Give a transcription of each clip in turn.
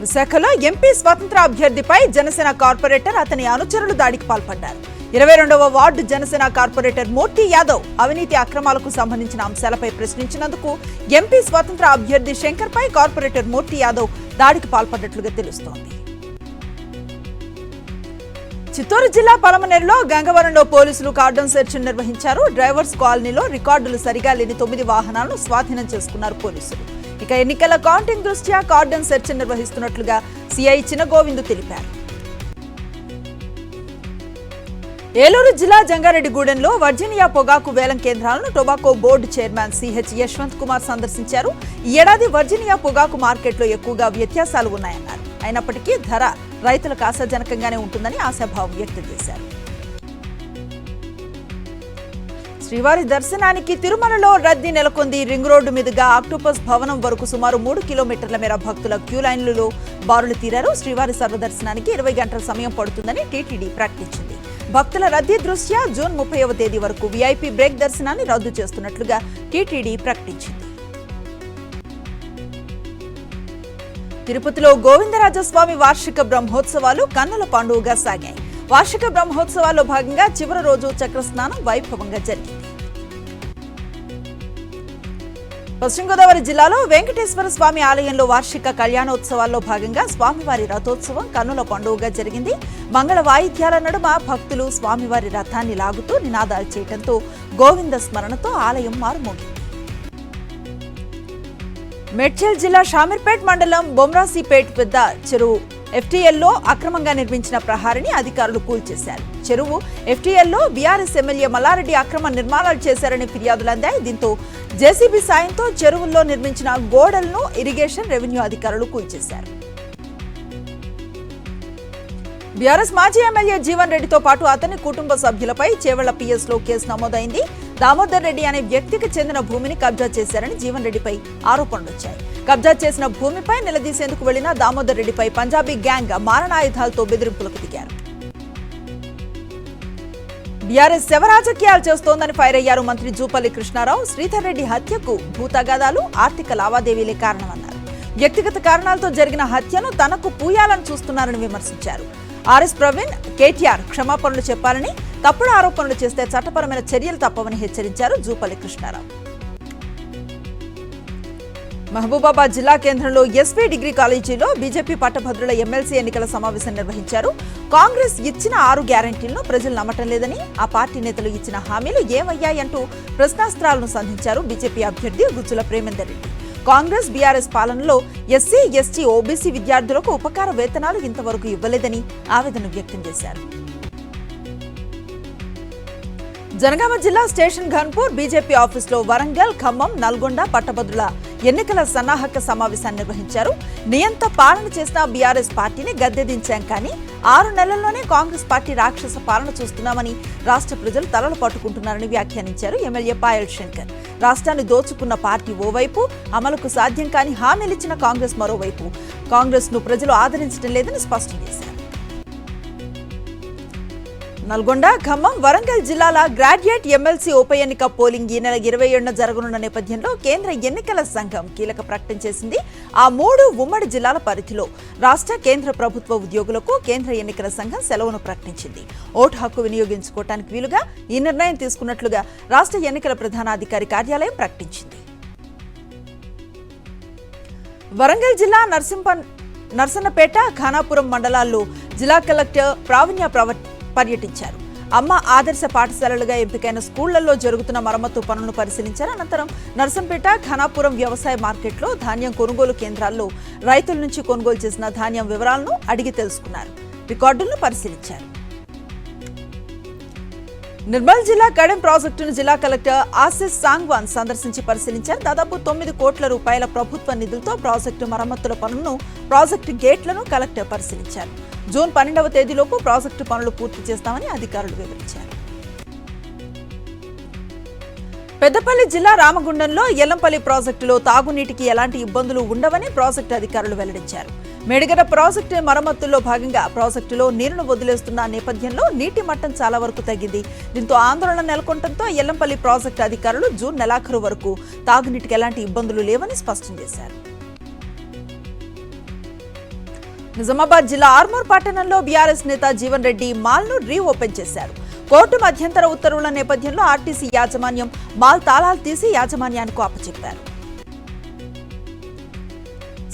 విశాఖలో ఎంపీ స్వతంత్ర అభ్యర్థిపై జనసేన కార్పొరేటర్ అతని అనుచరులు దాడికి పాల్పడ్డారు. 22వ వార్డు జనసేన కార్పొరేటర్ మూర్తి యాదవ్ అవినీతి అక్రమాలకు సంబంధించిన అంశాలపై ప్రశ్నించినందుకు ఎంపీ స్వతంత్ర అభ్యర్థి శంకర్ పై కార్పొరేటర్ మూర్తి యాదవ్ దాడికి పాల్పడ్డట్లుగా తెలుస్తోంది. చిత్తూరు జిల్లా పలమనేరులో గంగవరంలో పోలీసులు కార్డన్ సెర్చ్ నిర్వహించారు. డ్రైవర్స్ కాలనీలో రికార్డులు సరిగా లేని 9 వాహనాలను స్వాధీనం చేసుకున్నారు పోలీసులు. ఇక ఎన్నికల కౌంటింగ్ దృష్ట్యా కార్డన్ సెర్చ్ నిర్వహిస్తున్నట్లుగా సిఐ చినగోవిందు తెలిపారు. ఏలూరు జిల్లా జంగారెడ్డిగూడెంలో వర్జీనియా పొగాకు వేలం కేంద్రాలను tobacco board chairman CH Yashwant Kumar సందర్శించారు. ఈ ఏడాది వర్జీనియా పొగాకు మార్కెట్లో ఎక్కువగా వ్యత్యాసాలు ఉన్నాయన్నారు. అయినప్పటికీ ధర రైతులకు ఆశాజనకంగానే ఉంటుందని ఆశాభావం వ్యక్తం చేశారు. శ్రీవారి దర్శనానికి తిరుమలలో రద్దీ నెలకొంది. రింగ్ రోడ్డు మీదుగా ఆక్టోపస్ భవనం వరకు సుమారు 3 కిలోమీటర్ల మేర భక్తుల క్యూ లైన్లలో బారులు తీరారు. శ్రీవారి సర్వదర్శనానికి 20 గంటల సమయం పడుతుందని టీటీడీ ప్రకటించింది. భక్తుల రద్దీ దృష్ట్యా జూన్ 30వ తేదీ వరకు వీఐపీ బ్రేక్ దర్శనాన్ని రద్దు చేస్తున్నట్లుగా టీటీడీ ప్రకటించింది. తిరుపతిలో గోవిందరాజస్వామి వార్షిక బ్రహ్మోత్సవాలు కన్నుల పండుగగా సాగాయి. వార్షిక బ్రహ్మోత్సవాల్లో భాగంగా చివరి రోజు చక్రస్నానం వైభవంగా జరిగింది. పశ్చిమ గోదావరి జిల్లాలో వెంకటేశ్వర స్వామి ఆలయంలో వార్షిక కళ్యాణోత్సవాల్లో భాగంగా స్వామివారి రథోత్సవం కన్నుల పండుగగా జరిగింది. మంగళ వాయిద్యాల నడుమ భక్తులు స్వామివారి రథాన్ని లాగుతూ నినాదాలు చేయడంతో గోవింద స్మరణతో ఆలయం మారుమోగింది. మేడ్చల్ జిల్లా షామీర్పేట్ మండలం బొమ్రాసిపేట్ పెద్ద చెరువు ఎఫ్టీఎల్లో అక్రమంగా నిర్మించిన ప్రహారిని అధికారులు కూల్చేశారు. చెరువు ఎఫ్టీఎల్లో బీఆర్ఎస్ ఎమ్మెల్యే మల్లారెడ్డి అక్రమ నిర్మాణాలు చేశారని ఫిర్యాదులు అందాయి. దీంతో జేసీబీ సాయంతో చెరువుల్లో నిర్మించిన గోడలను ఇరిగేషన్ రెవెన్యూ అధికారులు కూల్చేశారు. బీఆర్ఎస్ మాజీ ఎమ్మెల్యే జీవన్ రెడ్డితో పాటు అతని కుటుంబ సభ్యులపై చేవెళ్ల పిఎస్లో కేసు నమోదైంది. దామోదర్ రెడ్డి అనే వ్యక్తికి చెందిన భూమిని కబ్జా చేశారని జీవన్ రెడ్డిపై ఆరోపణలు వచ్చాయి. కబ్జా చేసిన భూమిపై నిలదీసేందుకు వెళ్లిన దామోదర్ రెడ్డిపై పంజాబీ గ్యాంగ్ మారణాయుధాలతో బెదిరింపులకు దిగారు. బీఆర్ఎస్ శవరాజకీయాలు చేస్తోందని ఫైర్ అయ్యారు మంత్రి జూపల్లి కృష్ణారావు. శ్రీధర్ రెడ్డి హత్యకు భూతగాదాలు, ఆర్థిక లావాదేవీలే కారణమన్నారు. వ్యక్తిగత కారణాలతో జరిగిన హత్యను తనకు పూయాలని చూస్తున్నారని విమర్శించారు. ఆర్ఎస్ ప్రవీణ్, కేటీఆర్ క్షమాపణలు చెప్పాలని, తప్పుడు ఆరోపణలు చేస్తే చట్టపరమైన చర్యలు తప్పవని హెచ్చరించారు జూపల్లి కృష్ణారావు. మహబూబాబాద్ జిల్లా కేంద్రంలో ఎస్వీ డిగ్రీ కాలేజీలో బీజేపీ పట్టభద్రుల ఎమ్మెల్సీ ఎన్నికల సమావేశం నిర్వహించారు. కాంగ్రెస్ ఇచ్చిన 6 గ్యారంటీలను ప్రజలు నమ్మటం లేదని, ఆ పార్టీ నేతలు ఇచ్చిన హామీలు ఏమయ్యాయంటూ ప్రశ్నాస్త్రాలను సంధించారు బీజేపీ అభ్యర్థి గుజ్జుల ప్రేమేందర్ రెడ్డి. కాంగ్రెస్ బీఆర్ఎస్ పాలనలో ఎస్సీ, ఎస్టీ, ఓబీసీ విద్యార్థులకు ఉపకార వేతనాలు ఇంతవరకు ఇవ్వలేదని ఆవేదన వ్యక్తం చేశారు. జనగామ జిల్లా స్టేషన్ ఘన్పూర్ బీజేపీ ఆఫీసులో వరంగల్, ఖమ్మం, నల్గొండ పట్టభద్రుల ఎన్నికల సన్నాహక సమావేశాన్ని నిర్వహించారు. నియంత పాలన చేసిన బీఆర్ఎస్ పార్టీని గద్దెదించాం కానీ 6 నెలల్లోనే కాంగ్రెస్ పార్టీ రాక్షస పాలన చూస్తున్నామని రాష్ట్ర ప్రజలు తలలు పట్టుకుంటున్నారని వ్యాఖ్యానించారు ఎమ్మెల్యే పాయల్ శంకర్. రాష్ట్రాన్ని దోచుకున్న పార్టీ ఓవైపు, అమలుకు సాధ్యం కాని హామీలిచ్చిన కాంగ్రెస్ మరోవైపు. కాంగ్రెస్ ను ప్రజలు ఆదరించడం లేదని స్పష్టం చేశారు. నల్గొండ, ఖమ్మం, వరంగల్ జిల్లాల గ్రాడ్యుయేట్ ఎమ్మెల్సీ ఉప ఎన్నిక పోలింగ్ ఈ నెల 27న జరగనున్న నేపథ్యంలో కేంద్ర ఎన్నికల సంఘం కీలక ప్రకటన చేసింది. ఆ 3 ఉమ్మడి జిల్లాల పరిధిలో రాష్ట్ర, కేంద్ర ప్రభుత్వ ఉద్యోగులకు కేంద్ర ఎన్నికల సంఘం సెలవును ప్రకటించింది. ఓటు హక్కు వినియోగించుకోవటానికి వీలుగా ఈ నిర్ణయం తీసుకున్నట్లుగా రాష్ట్ర ఎన్నికల ప్రధానాధికారి కార్యాలయం ప్రకటించింది. వరంగల్ జిల్లా నర్సన్నపేట, ఖానాపురం మండలాల్లో జిల్లా కలెక్టర్ ప్రావీణ్య పర్యటించారు. అమ్మ ఆదర్శ పాఠశాలలుగా ఎంపికైన స్కూళ్లలో జరుగుతున్న మరమ్మతు పనులను పరిశీలించారు. అనంతరం నర్సంపేట, ఖానాపురం వ్యవసాయ మార్కెట్లో ధాన్యం కొనుగోలు కేంద్రాల్లో రైతుల నుంచి కొనుగోలు చేసిన ధాన్యం వివరాలను అడిగి తెలుసుకున్నారు. రికార్డులను పరిశీలించారు. నిర్మల్ జిల్లా కడెం ప్రాజెక్టును జిల్లా కలెక్టర్ ఆశిష్ సాంగ్వాన్ సందర్శించి పరిశీలించారు. దాదాపు 9 కోట్ల రూపాయల ప్రభుత్వ నిధులతో ప్రాజెక్టు మరమ్మతుల పనులను, ప్రాజెక్టు గేట్లను కలెక్టర్ పరిశీలించారు. జూన్ 12వ తేదీలోపు ప్రాజెక్టు పనులు పూర్తి చేస్తామని అధికారులు వివరించారు. పెద్దపల్లి జిల్లా రామగుండంలో ఎల్లంపల్లి ప్రాజెక్టులో తాగునీటికి ఎలాంటి ఇబ్బందులు ఉండవని ప్రాజెక్టు అధికారులు వెల్లడించారు. మేడిగడ్డ ప్రాజెక్టు మరమ్మతుల్లో భాగంగా ప్రాజెక్టులో నీరును వదిలేస్తున్న నేపథ్యంలో నీటి మట్టం చాలా వరకు తగ్గింది. దీంతో ఆందోళన నెలకొనడంతో ఎల్లంపల్లి ప్రాజెక్టు అధికారులు జూన్ నెలాఖరు వరకు తాగునీటికి ఎలాంటి ఇబ్బందులు లేవని స్పష్టం చేశారు. నిజామాబాద్ జిల్లా ఆర్మూర్ పట్టణంలో బీఆర్ఎస్ నేత జీవన్ రెడ్డి మాల్ను రీఓపెన్ చేశారు. కోర్టు మధ్యంతర ఉత్తర్వుల నేపథ్యంలో ఆర్టీసీ యాజమాన్యం మాల్ తాళాలు తీసి యాజమాన్యానికి అప్పచెప్పారు.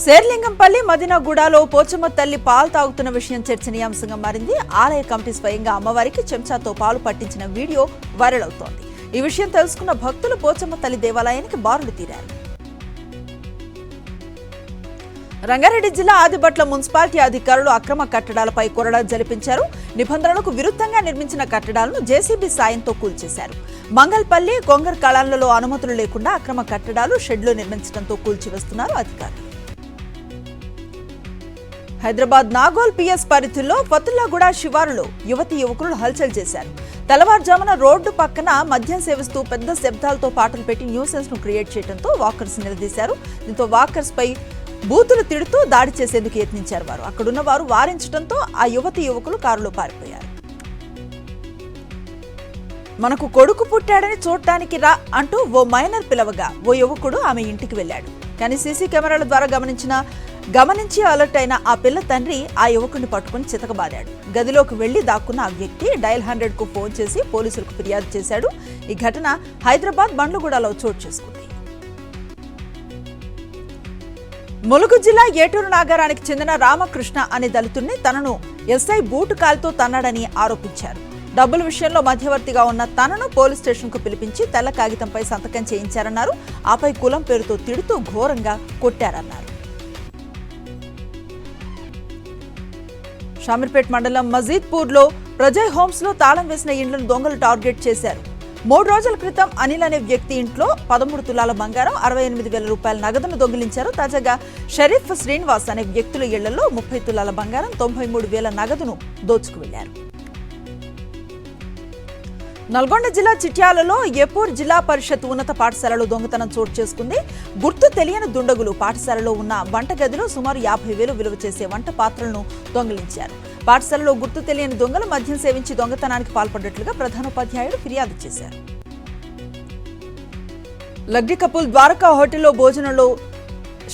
శేర్లింగంపల్లి మదినగూడలో పోచమ్మ తల్లి పాలు తాగుతున్న విషయం చర్చనీయాంశంగా మారింది. ఆలయ కమిటీ స్వయంగా అమ్మవారికి చెంచాతో పాలు పట్టించిన వీడియో వైరల్ అవుతోంది. ఈ విషయం తెలుసుకున్న భక్తులు పోచమ్మ తల్లి దేవాలయానికి బారులు తీరారు. రంగారెడ్డి జిల్లా ఆదిబట్ల మున్సిపాలిటీ అధికారులు అక్రమ కట్టడాలపై కొరడా జలిపించారు. నిబంధనలకు విరుద్ధంగా నిర్మించిన కట్టడాలను జేసీబీ సాయంతో కూల్చేశారు. మంగల్పల్లి, కొంగర్ కళాలలో అనుమతులు లేకుండా అక్రమ కట్టడాలు షెడ్లు నిర్మించడంతో కూల్చివేస్తున్నారు అధికారులు. హైదరాబాద్ నాగోల్ పిఎస్ పరిధిలో ఫతుల్లాగూడ శివారులో యువతి యువకులు హల్చల్ చేశారు. తెల్లవారుజామున రోడ్డు పక్కన మద్యం సేవిస్తూ పెద్ద శబ్దాలతో పాటలు పెట్టి న్యూసెన్స్ ను క్రియేట్ చేయడంతో వాకర్స్ నిలదీశారు. దీంతో వాకర్స్ పై బూతులు తిడుతూ దాడి చేసేందుకు యత్నించారు. వారు అక్కడున్న వారు వారించడంతో ఆ యువతి యువకులు కారులో పారిపోయారు. మనకు కొడుకు పుట్టాడని చూడటానికి రా అంటూ ఓ మైనర్ పిలవగా ఓ యువకుడు ఆమె ఇంటికి వెళ్లాడు. కానీ సీసీ కెమెరాల ద్వారా గమనించి అలర్ట్ అయిన ఆ పిల్ల తండ్రి ఆ యువకుడిని పట్టుకుని చితకబాదాడు. గదిలోకి వెళ్లి దాక్కున్న ఆ వ్యక్తి డయల్ 100కు ఫోన్ చేసి పోలీసులకు ఫిర్యాదు చేశాడు. ఈ ఘటన హైదరాబాద్ బండ్లగూడలో చోటు చేసుకుంది. ములుగు జిల్లా ఏటూరు నాగారానికి చెందిన రామకృష్ణ అనే దళితుడిని తనను ఎస్ఐ బూటు కాలుతో తన్నాడని ఆరోపించారు. డబ్బుల విషయంలో మధ్యవర్తిగా ఉన్న తనను పోలీస్ స్టేషన్ కు పిలిపించి తెల్ల కాగితంపై సంతకం చేయించారన్నారు. ఆపై కులం పేరుతో తిడుతూ ఘోరంగా కొట్టారన్నారు. షామీర్పేట్ మండలం మజీద్పూర్లో ప్రజయ్ హోమ్స్ లో తాళం వేసిన ఇండ్లను దొంగలు టార్గెట్ చేశారు. 3 రోజుల క్రితం అనిల్ అనే వ్యక్తి ఇంట్లో 13 తులాల బంగారం, 68,000 రూపాయల నగదును దొంగిలించారు. తాజాగా షరీఫ్, శ్రీనివాస్ అనే వ్యక్తుల ఇళ్లలో 30 తులాల బంగారం, 93,000 నగదును దోచుకు వెళ్లారు. నల్గొండ జిల్లా చిట్యాలలో ఏపూర్ జిల్లా పరిషత్ ఉన్నత పాఠశాలలో దొంగతనం చోటు చేసుకుంది. గుర్తు తెలియని దుండగులు పాఠశాలలో ఉన్న వంటగదిలో సుమారు 50,000 విలువ చేసే వంట పాత్రలను దొంగిలించారు. పాఠశాలలో గుర్తు తెలియని దొంగలు మద్యం సేవించి దొంగతనానికి పాల్పడ్డట్లుగా ప్రధానోపాధ్యాయుడు ఫిర్యాదు చేశారు. లగ్డి కపూల్ ద్వారకా హోటల్లో భోజనంలో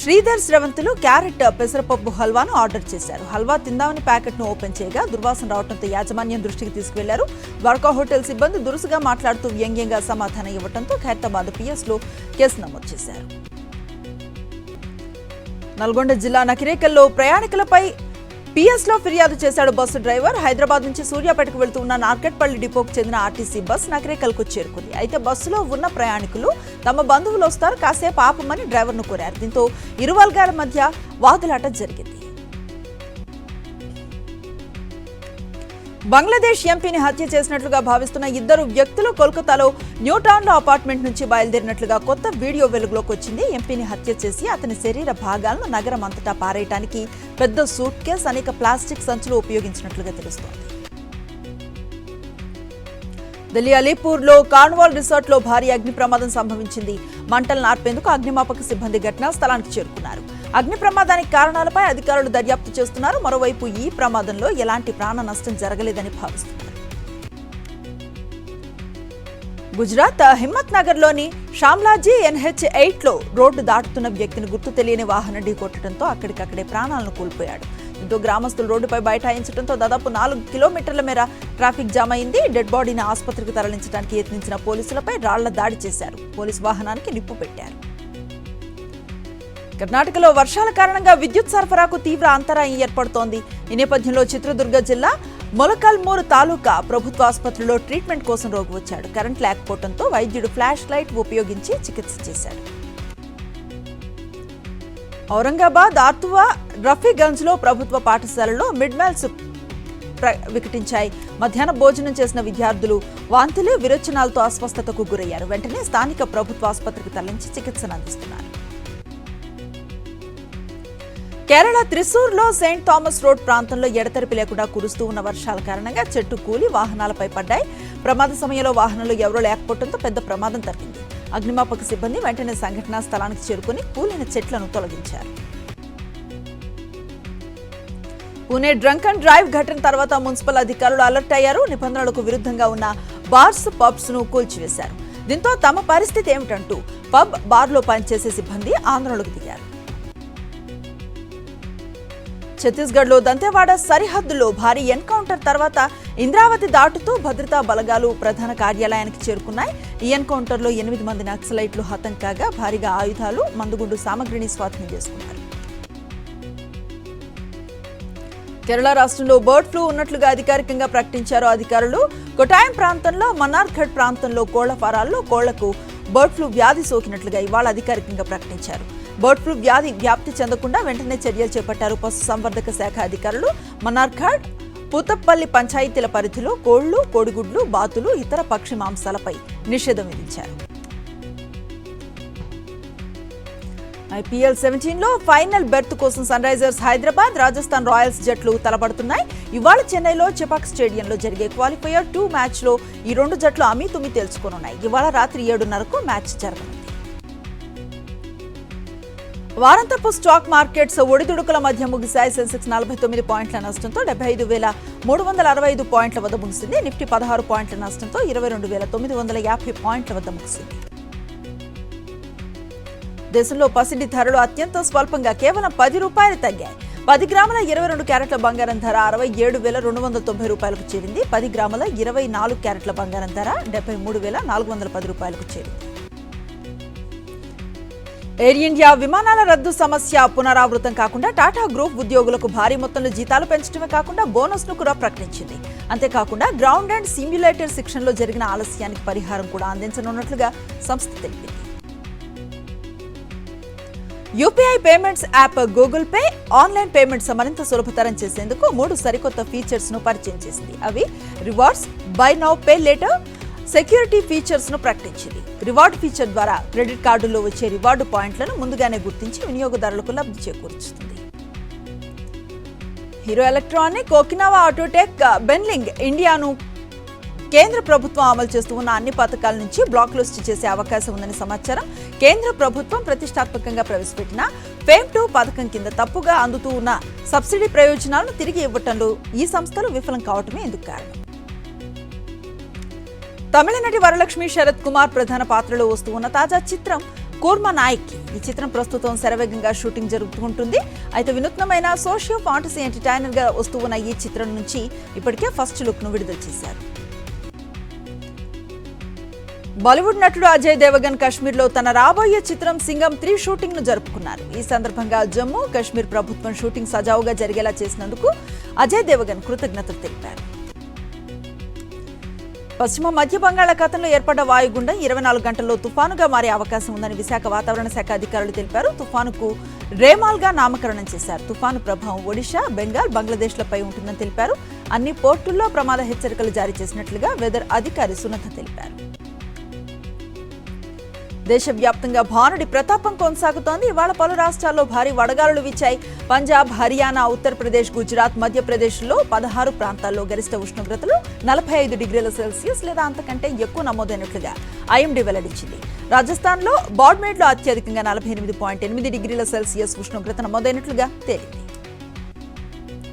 శ్రీధర్ స్రవంతులు క్యారెట్ పెసరపప్పు హల్వాను ఆర్డర్ చేశారు. హల్వా తిందామని ప్యాకెట్ ను ఓపెన్ చేయగా దుర్వాసన రావడంతో యాజమాన్యం దృష్టికి తీసుకువెళ్లారు. ద్వారకా హోటల్ సిబ్బంది దురుసుగా మాట్లాడుతూ వ్యంగ్యంగా సమాధానం ఇవ్వడంతో ఖైరతాబాద్ పిఎస్ లో కేసు నమోదు చేశారు. నల్గొండ జిల్లా నకిరేకల్లో ప్రయాణికులపై పిఎస్ లో ఫిర్యాదు చేశాడు బస్సు డ్రైవర్. హైదరాబాద్ నుంచి సూర్యాపేటకు వెళ్తూ ఉన్న నార్కెట్పల్లి డిపోకు చెందిన ఆర్టీసీ బస్ నకిరేకల్కు చేరుకుంది. అయితే బస్సులో ఉన్న ప్రయాణికులు తమ బంధువులు వస్తారు, కాసేపు ఆపమని డ్రైవర్ను కోరారు. దీంతో ఇరు వర్గాల మధ్య వాదులాట జరిగింది. బంగ్లాదేశ్ ఎంపీని హత్య చేసినట్లుగా భావిస్తున్న 2 వ్యక్తులు కోల్కతాలో న్యూటౌన్లో అపార్ట్మెంట్ నుంచి బయలుదేరినట్లుగా కొత్త వీడియో వెలుగులోకి వచ్చింది. ఎంపీని హత్య చేసి అతని శరీర భాగాలను నగరం అంతటా పారేయడానికి పెద్ద సూట్ కేస్, అనేక ప్లాస్టిక్ సంచులు ఉపయోగించినట్లుగా తెలుస్తోంది. ఢిల్లీ అలీపూర్లో కార్నివాల్ రిసార్ట్ లో భారీ అగ్ని ప్రమాదం సంభవించింది. మంటలను ఆర్పేందుకు అగ్నిమాపక సిబ్బంది ఘటనా స్థలానికి చేరుకున్నారు. అగ్ని ప్రమాదానికి కారణాలపై అధికారులు దర్యాప్తు చేస్తున్నారు. మరోవైపు ఈ ప్రమాదంలో ఎలాంటి ప్రాణ నష్టం జరగలేదని భావిస్తున్నారు. గుజరాత్ హిమ్మత్ నగర్ లోని షామ్లాజీ NH8 లో రోడ్డు దాటుతున్న వ్యక్తిని గుర్తు తెలియని వాహనం ఢీకొట్టడంతో అక్కడికక్కడే ప్రాణాలను కోల్పోయాడు. దీంతో గ్రామస్తులు రోడ్డుపై బైఠాయించడంతో దాదాపు 4 కిలోమీటర్ల మేర ట్రాఫిక్ జామ్ అయింది. డెడ్ బాడీని ఆసుపత్రికి తరలించడానికి యత్నించిన పోలీసులపై రాళ్ల దాడి చేశారు. పోలీసు వాహనానికి నిప్పు పెట్టారు. కర్ణాటకలో వర్షాల కారణంగా విద్యుత్ సరఫరాకు తీవ్ర అంతరాయం ఏర్పడుతోంది. ఈ నేపథ్యంలో చిత్రదుర్గ జిల్లా మొలకల్మూరు తాలూకా ప్రభుత్వ ఆసుపత్రిలో ట్రీట్మెంట్ కోసం రోగి వచ్చాడు. కరెంట్ లేకపోవడంతో వైద్యుడు ఫ్లాష్ లైట్ ఉపయోగించి చికిత్స చేశాడు. ఔరంగాబాద్ ఆర్తువా రఫీగంజ్ లో ప్రభుత్వ పాఠశాలలో మిడ్ మీల్స్ వికటించాయి. మధ్యాహ్నం భోజనం చేసిన విద్యార్థులు వాంతులు, విరోచనాలతో అస్వస్థతకు గురయ్యారు. వెంటనే స్థానిక ప్రభుత్వ ఆసుపత్రికి తరలించి చికిత్సను అందిస్తున్నారు. కేరళ త్రిశూర్లో సెయింట్ థామస్ రోడ్ ప్రాంతంలో ఎడతెరిపి లేకుండా కురుస్తూ ఉన్న వర్షాల కారణంగా చెట్టు కూలి వాహనాలపై పడ్డాయి. ప్రమాద సమయంలో వాహనంలో ఎవరూ లేకపోవడంతో పెద్ద ప్రమాదం తప్పింది. అగ్నిమాపక సిబ్బంది వెంటనే సంఘటనా స్థలానికి చేరుకుని కూలిన చెట్లను తొలగించారు. పూణే డ్రంక్ అండ్ డ్రైవ్ ఘటన తర్వాత మున్సిపల్ అధికారులు అలర్ట్ అయ్యారు. నిబంధనలకు విరుద్ధంగా ఉన్న బార్స్, పబ్స్ ను కూల్చివేశారు. దీంతో తమ పరిస్థితి ఏమిటంటూ పబ్, బార్లో పనిచేసే సిబ్బంది ఆందోళనకు దిగారు. ఛత్తీస్గఢ్లో దంతెవాడ సరిహద్దులో భారీ ఎన్కౌంటర్ తర్వాత ఇంద్రావతి దాటుతూ భద్రతా బలగాలు ప్రధాన కార్యాలయానికి చేరుకున్నాయి. ఈ ఎన్కౌంటర్లో 8 మంది నక్సలైట్లు హతం కాగా భారీగా ఆయుధాలు, మందుగుండు సామగ్రిని స్వాధీనం చేసుకున్నారు. కేరళ రాష్ట్రంలో బర్డ్ ఫ్లూ ఉన్నట్లుగా అధికారికంగా ప్రకటించారు అధికారులు. కొటాయం ప్రాంతంలో, మన్నార్ఘడ్ ప్రాంతంలో కోళ్ల ఫారాల్లో కోళ్లకు బర్డ్ ఫ్లూ వ్యాధి సోకినట్లుగా ఇవాళ అధికారికంగా ప్రకటించారు. బర్డ్ ఫ్లూ వ్యాధి వ్యాప్తి చెందకుండా వెంటనే చర్యలు చేపట్టారు పశుసంవర్ధక శాఖ అధికారులు. మన్నార్ఘడ్, పూతప్పల్లి పంచాయతీల పరిధిలో కోళ్లు, కోడిగుడ్లు, బాతులు, ఇతర పక్షి మాంసాలపై నిషేధం విధించారు. IPL 17లో ఫైనల్ బెర్త్ కోసం Sunrisers Hyderabad, Rajasthan Royals జట్లు తలపడుతున్నాయి. ఇవాళ చెన్నైలో చెపాక్ స్టేడియంలో జరిగే క్వాలిఫైయర్ 2 మ్యాచ్లో ఈ 2 జట్లు అమీతుమీ తేల్చుకోనున్నాయి. ఇవాళ రాత్రి 7:30కు మ్యాచ్ జరగనుంది. వారాంతపు స్టాక్ మార్కెట్స్ ఒడిదుడుకుల మధ్య ముగిశాయి. సెన్సెక్స్ 49 పాయింట్ల నష్టంతో 75,365 పాయింట్ల వద్ద ముగిసింది. నిఫ్టీ 16 పాయింట్ల నష్టంతో 22,950 పాయింట్ల వద్ద ముగిసింది. దేశంలో పసిడి ధరలు అత్యంత స్వల్పంగా కేవలం ₹10 తగ్గాయి. 10 గ్రాముల 22 క్యారెట్ల బంగారం ధర 67,290 రూపాయలకు చేరింది. 10 గ్రాముల 24 క్యారెట్ల బంగారం ధర 73,410 రూపాయలకు చేరింది. ఎయిర్ ఇండియా విమానాల రద్దు సమస్య పునరావృతం కాకుండా టాటా గ్రూప్ ఉద్యోగులకు భారీ మొత్తంలో జీతాలు పెంచడమే కాకుండా బోనస్ ను కూడా ప్రకటించింది. అంతేకాకుండా గ్రౌండ్ అండ్ సిమ్యులేటర్ శిక్షణలో జరిగిన ఆలస్యానికి పరిహారం కూడా అందించనున్నట్లుగా సంస్థ తెలిపింది. UPI payments app Google pay online payments మరింత సులభతరం చేసేందుకు 3 సరికొత్త ఫీచర్స్ ను పరిచయం చేసింది. అవి rewards, buy now pay later, security features ను ప్రకటించింది. రివార్డ్ ఫీచర్ ద్వారా క్రెడిట్ కార్డుల్లో వచ్చే రివార్డు పాయింట్లను ముందుగానే గుర్తించి వినియోగదారులకు లబ్ధి చేకూర్చుతుంది. Hero electronic, Okinawa Autotech, Benling ఇండియాను కేంద్ర ప్రభుత్వం అమలు చేస్తూ ఉన్న అన్ని పథకాల నుంచి బ్లాక్ లిస్ట్ చేసే అవకాశం ఉందని సమాచారం. కేంద్ర ప్రభుత్వం ప్రతిష్టాత్మకంగా ప్రవేశపెట్టిన ఫేమ్ 2 పథకం కింద తప్పుగా అందుతూ ఉన్న సబ్సిడీ ప్రయోజనాలను తిరిగి ఇవ్వటంలో ఈ సంస్థలు విఫలం కావటమే ఇందుకు కారణం. తమిళ నటి వరలక్ష్మి శరత్ కుమార్ ప్రధాన పాత్రలో వస్తూ ఉన్న తాజా చిత్రం కూర్మ నాయకి. ఈ చిత్రం ప్రస్తుతం శరవేగంగా షూటింగ్ జరుగుతుంటుంది. అయితే వినూత్నమైన సోషియో ఫాంటసీ ఎంటర్టైనర్ గా వస్తూ ఉన్న ఈ చిత్రం నుంచి ఇప్పటికే ఫస్ట్ లుక్ ను విడుదల చేశారు. బాలీవుడ్ నటుడు అజయ్ దేవగన్ కాశ్మీర్లో తన రాబోయే చిత్రం సింగం 3 షూటింగ్ ను జరుపుకున్నారు. ఈ సందర్భంగా జమ్మూ కాశ్మీర్ ప్రభుత్వం షూటింగ్ సజావుగా జరిగేలా చేసినందుకు అజయ్ దేవగన్ కృతజ్ఞతలు తెలిపారు. పశ్చిమ మధ్య బంగాళాఖాతంలో ఏర్పడ్డ వాయుగుండం 24 గంటల్లో తుఫానుగా మారే అవకాశం ఉందని విశాఖ వాతావరణ శాఖ అధికారులు తెలిపారు. తుఫానుకు రేమాల్ గా నామకరణం చేశారు. తుఫాను ప్రభావం ఒడిషా, బెంగాల్, బంగ్లాదేశ్లపై ఉంటుందని తెలిపారు. అన్ని పోర్టుల్లో ప్రమాద హెచ్చరికలు జారీ చేసినట్లుగా వెదర్ అధికారి సునత తెలిపారు. దేశవ్యాప్తంగా భానుడి ప్రతాపం కొనసాగుతోంది. ఇవాళ పలు రాష్ట్రాల్లో భారీ వడగాలులు వీచాయి. పంజాబ్, హర్యానా, ఉత్తరప్రదేశ్, గుజరాత్, మధ్యప్రదేశ్లో 16 ప్రాంతాల్లో గరిష్ట ఉష్ణోగ్రతలు 45 డిగ్రీల సెల్సియస్ లేదా అంతకంటే ఎక్కువ నమోదైనట్లుగా ఐఎండీ వెల్లడించింది. రాజస్థాన్లో బాడ్మేర్లో అత్యధికంగా 48.8 డిగ్రీల సెల్సియస్ ఉష్ణోగ్రత నమోదైనట్లుగా తేలింది.